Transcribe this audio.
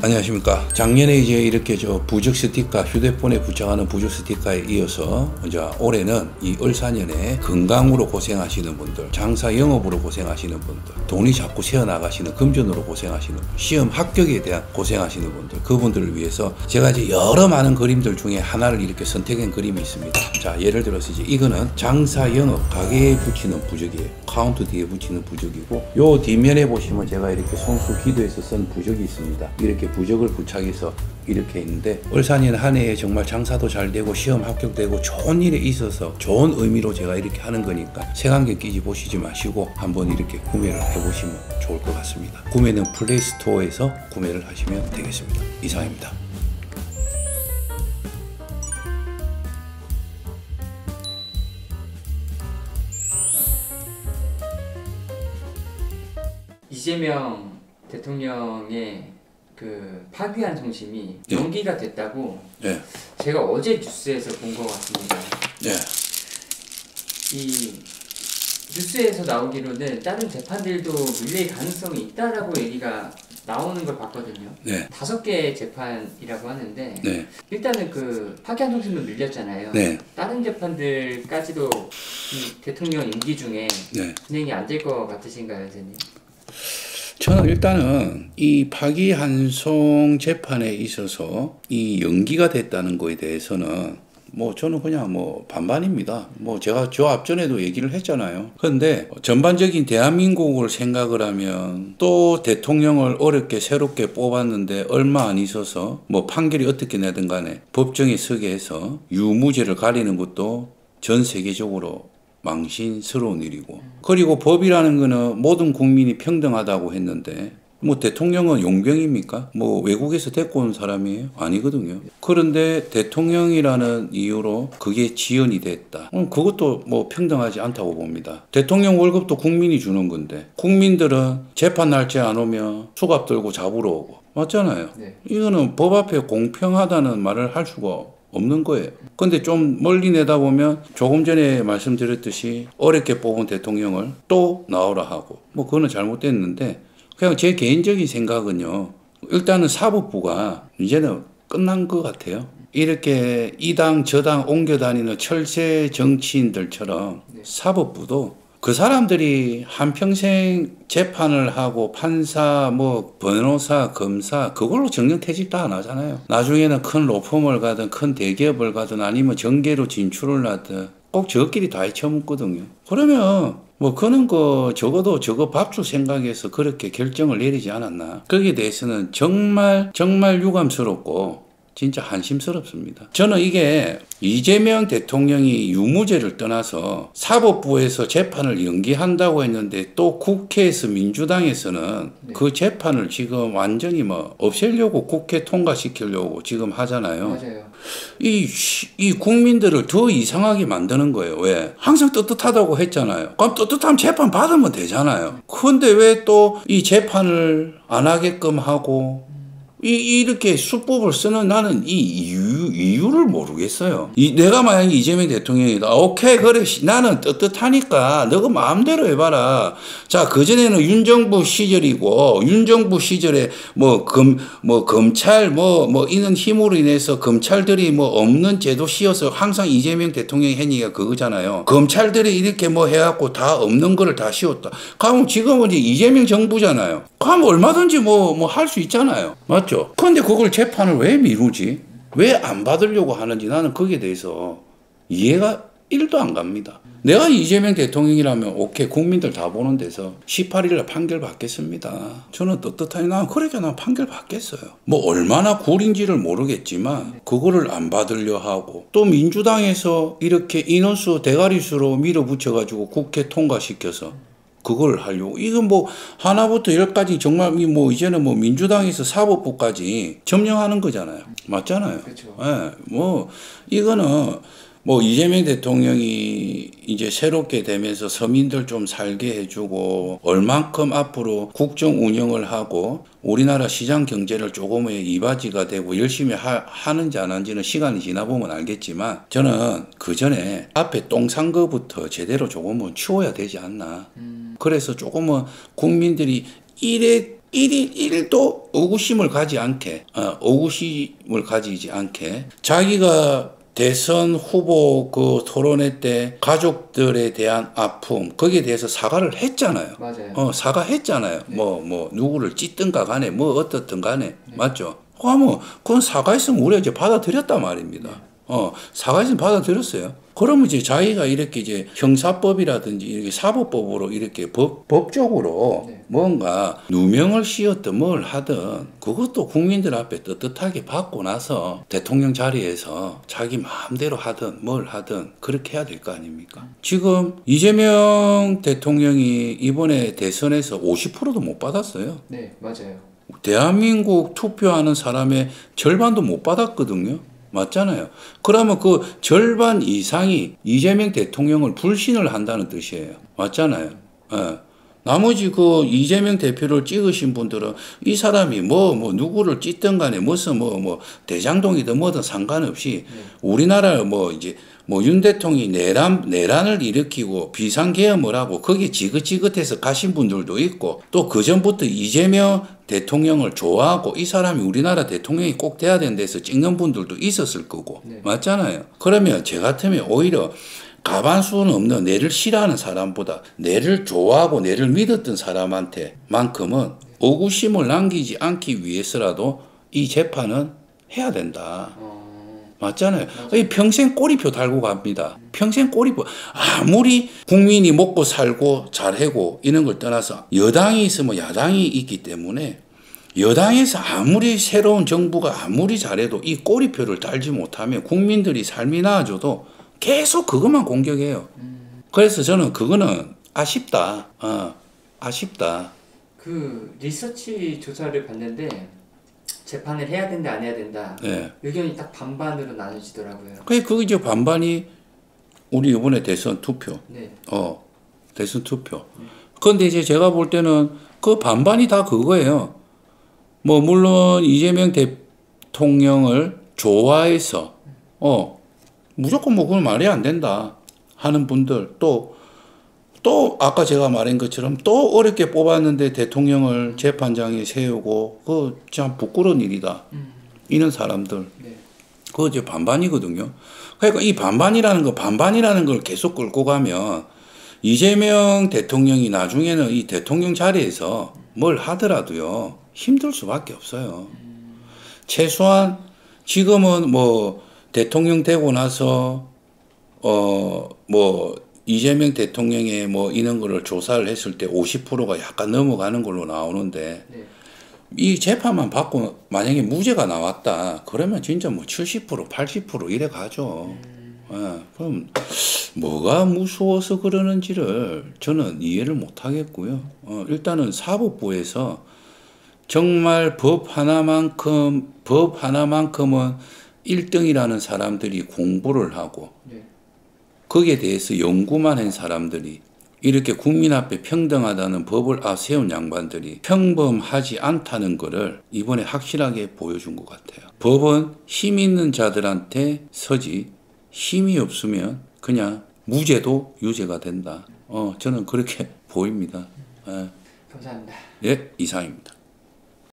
안녕하십니까. 작년에 이제 이렇게 부적 스티커, 휴대폰에 부착하는 부적 스티커에 이어서 이제 올해는 이 을사년에 건강으로 고생하시는 분들, 장사 영업으로 고생하시는 분들, 돈이 자꾸 새어나가시는 금전으로 고생하시는 분들, 시험 합격에 대한 고생하시는 분들, 그분들을 위해서 제가 이제 여러 많은 그림들 중에 하나를 이렇게 선택한 그림이 있습니다. 자, 예를 들어서 이제 이거는 장사 영업, 가게에 붙이는 부적이에요. 카운트 뒤에 붙이는 부적이고, 요 뒷면에 보시면 제가 이렇게 손수 기도에서 쓴 부적이 있습니다. 이렇게 부적을 부착해서 이렇게 있는데, 을사년 한 해에 정말 장사도 잘 되고 시험 합격되고 좋은 일에 있어서 좋은 의미로 제가 이렇게 하는 거니까 색안경 끼지 보시지 마시고 한번 이렇게 구매를 해보시면 좋을 것 같습니다. 구매는 플레이스토어에서 구매를 하시면 되겠습니다. 이상입니다. 이재명 대통령의 그 파괴한 정신이 연기가 됐다고 제가 어제 뉴스에서 본 것 같습니다. 이 뉴스에서 나오기로는 다른 재판들도 물릴 가능성이 있다라고 얘기가 나오는 걸 봤거든요. 5개 재판이라고 하는데 일단은 그 파괴한 정신도 밀렸잖아요. 다른 재판들까지도 이 대통령 임기 중에 진행이 안 될 것 같으신가요, 선생님? 저는 일단은 이 파기환송 재판에 있어서 이 연기가 됐다는 거에 대해서는 저는 그냥 반반입니다. 제가 저 앞전에도 얘기를 했잖아요. 그런데 전반적인 대한민국을 생각을 하면 또 대통령을 어렵게 새롭게 뽑았는데 얼마 안 있어서 판결이 어떻게 내든 간에 법정에 서게 해서 유무죄를 가리는 것도 전 세계적으로 망신스러운 일이고, 그리고 법이라는 거는 모든 국민이 평등하다고 했는데 대통령은 용병입니까? 외국에서 데리고 온 사람이에요? 아니거든요. 그런데 대통령이라는 이유로 그게 지연이 됐다. 그것도 평등하지 않다고 봅니다. 대통령 월급도 국민이 주는 건데 국민들은 재판 날짜 안 오면 수갑 들고 잡으러 오고, 맞잖아요. 이거는 법 앞에 공평하다는 말을 할 수가 없는 거예요. 근데 좀 멀리 내다보면 조금 전에 말씀드렸듯이 어렵게 뽑은 대통령을 또 나오라 하고, 그거는 잘못됐는데, 그냥 제 개인적인 생각은요, 일단은 사법부가 이제는 끝난 것 같아요. 이렇게 이 당 저 당 옮겨 다니는 철새 정치인들처럼 사법부도 그 사람들이 한평생 재판을 하고 판사, 변호사, 검사 그걸로 정년퇴직 다 안 하잖아요. 나중에는 큰 로펌을 가든 큰 대기업을 가든 아니면 정계로 진출을 하든 꼭 저끼리 다 헤쳐먹거든요. 그러면 그는 적어도 저거 밥 줄 생각해서 그렇게 결정을 내리지 않았나. 거기에 대해서는 정말 유감스럽고 진짜 한심스럽습니다. 저는 이게 이재명 대통령이 유무죄를 떠나서 사법부에서 재판을 연기한다고 했는데 또 국회에서 민주당에서는 그 재판을 지금 완전히 없애려고 국회 통과시키려고 지금 하잖아요. 맞아요. 이 국민들을 더 이상하게 만드는 거예요. 왜? 항상 떳떳하다고 했잖아요. 그럼 떳떳하면 재판 받으면 되잖아요. 그런데 왜 또 이 재판을 안 하게끔 하고 이렇게 수법을 쓰는, 나는 이 이유를 모르겠어요. 내가 만약에 이재명 대통령이다. 오케이, 그래. 나는 떳떳하니까 너가 마음대로 해봐라. 자, 그전에는 윤정부 시절이고, 윤정부 시절에 검찰, 이런 힘으로 인해서 검찰들이 없는 제도 씌워서 항상 이재명 대통령이 한 얘기가 그거잖아요. 검찰들이 이렇게 해갖고 다 없는 거를 다 씌웠다. 그럼 지금은 이제 이재명 정부잖아요. 그럼 얼마든지 할 수 있잖아요. 맞죠? 그런데 그걸 재판을 왜 미루지? 왜 안 받으려고 하는지 나는 거기에 대해서 이해가 1도 안 갑니다. 내가 이재명 대통령이라면 오케이, 국민들 다 보는 데서 18일날 판결 받겠습니다. 저는 떳떳하니 난 판결 받겠어요. 얼마나 굴인지를 모르겠지만 그거를 안 받으려 하고, 또 민주당에서 이렇게 인원수 대가리수로 밀어붙여가지고 국회 통과시켜서 그걸 하려고. 이건 하나부터 열까지 정말 이제는 민주당에서 사법부까지 점령하는 거잖아요. 맞잖아요. 그렇죠. 이거는 이재명 대통령이 이제 새롭게 되면서 서민들 좀 살게 해주고 얼만큼 앞으로 국정 운영을 하고 우리나라 시장 경제를 조금의 이바지가 되고 열심히 하는지 안 하는지는 시간이 지나보면 알겠지만, 저는 그 전에 앞에 똥 산 거부터 제대로 조금은 치워야 되지 않나. 그래서 조금은 국민들이 이래 1일 1도 의구심을 가지지 않게 자기가 대선 후보 그 토론회 때 가족들에 대한 아픔 거기에 대해서 사과를 했잖아요. 맞아요. 사과했잖아요. 네. 누구를 찢든가 간에 어떻든 간에 네. 맞죠. 그건 사과했으면 우리가 이제 받아들였단 말입니다. 네. 사과했으면 받아들였어요. 그러면 이제 자기가 이렇게 이제 형사법이라든지 이렇게 사법법으로 이렇게 법적으로 네. 뭔가 누명을 씌웠든 뭘 하든 그것도 국민들 앞에 떳떳하게 받고 나서 대통령 자리에서 자기 마음대로 하든 뭘 하든 그렇게 해야 될 거 아닙니까? 지금 이재명 대통령이 이번에 대선에서 50%도 못 받았어요. 네, 맞아요. 대한민국 투표하는 사람의 절반도 못 받았거든요. 맞잖아요. 그러면 그 절반 이상이 이재명 대통령을 불신을 한다는 뜻이에요. 맞잖아요. 예. 나머지 그 이재명 대표를 찍으신 분들은 이 사람이 누구를 찢든 간에 무슨 대장동이든 뭐든 상관없이 우리나라 이제 윤 대통령이 내란을 일으키고 비상계엄을 하고 거기에 지긋지긋해서 가신 분들도 있고 또 그전부터 이재명 대통령을 좋아하고 이 사람이 우리나라 대통령이 꼭 돼야 된다 해서 찍는 분들도 있었을 거고 네. 맞잖아요. 그러면 제 같으면 오히려 가반수는 없는 내를 싫어하는 사람보다 내를 좋아하고 내를 믿었던 사람한테만큼은 의구심을 남기지 않기 위해서라도 이 재판은 해야 된다. 맞잖아요. 평생 꼬리표 달고 갑니다. 평생 꼬리표. 아무리 국민이 먹고 살고 잘하고 이런 걸 떠나서 여당이 있으면 야당이 있기 때문에 여당에서 아무리 새로운 정부가 아무리 잘해도 이 꼬리표를 달지 못하면 국민들이 삶이 나아져도 계속 그것만 공격해요. 그래서 저는 그거는 아쉽다. 아쉽다. 그 리서치 조사를 봤는데 재판을 해야 된다 안 해야 된다 네. 의견이 딱 반반으로 나눠지더라고요. 그게 이제 반반이 우리 이번에 대선 투표. 네. 대선 투표. 그런데 이제 제가 볼 때는 그 반반이 다 그거예요. 물론 이재명 대통령을 좋아해서 무조건 그건 말이 안 된다 하는 분들 또 아까 제가 말한 것처럼 또 어렵게 뽑았는데 대통령을 재판장에 세우고 그거 참 부끄러운 일이다 이런 사람들 네. 그거 이제 반반이거든요. 그러니까 이 반반이라는 걸 계속 끌고 가면 이재명 대통령이 나중에는 이 대통령 자리에서 뭘 하더라도요 힘들 수밖에 없어요. 최소한 지금은 대통령 되고 나서 이재명 대통령의 이런 거를 조사를 했을 때 50%가 약간 넘어가는 걸로 나오는데 네. 이 재판만 받고 만약에 무죄가 나왔다 그러면 진짜 70% 80% 이래 가죠. 그럼 뭐가 무서워서 그러는지를 저는 이해를 못 하겠고요. 일단은 사법부에서 정말 법 하나만큼은 1등이라는 사람들이 공부를 하고 네. 거기에 대해서 연구만 한 사람들이 이렇게 국민 앞에 평등하다는 법을 세운 양반들이 평범하지 않다는 것을 이번에 확실하게 보여준 것 같아요. 법은 힘 있는 자들한테 서지 힘이 없으면 그냥 무죄도 유죄가 된다. 저는 그렇게 보입니다. 감사합니다. 예, 이상입니다.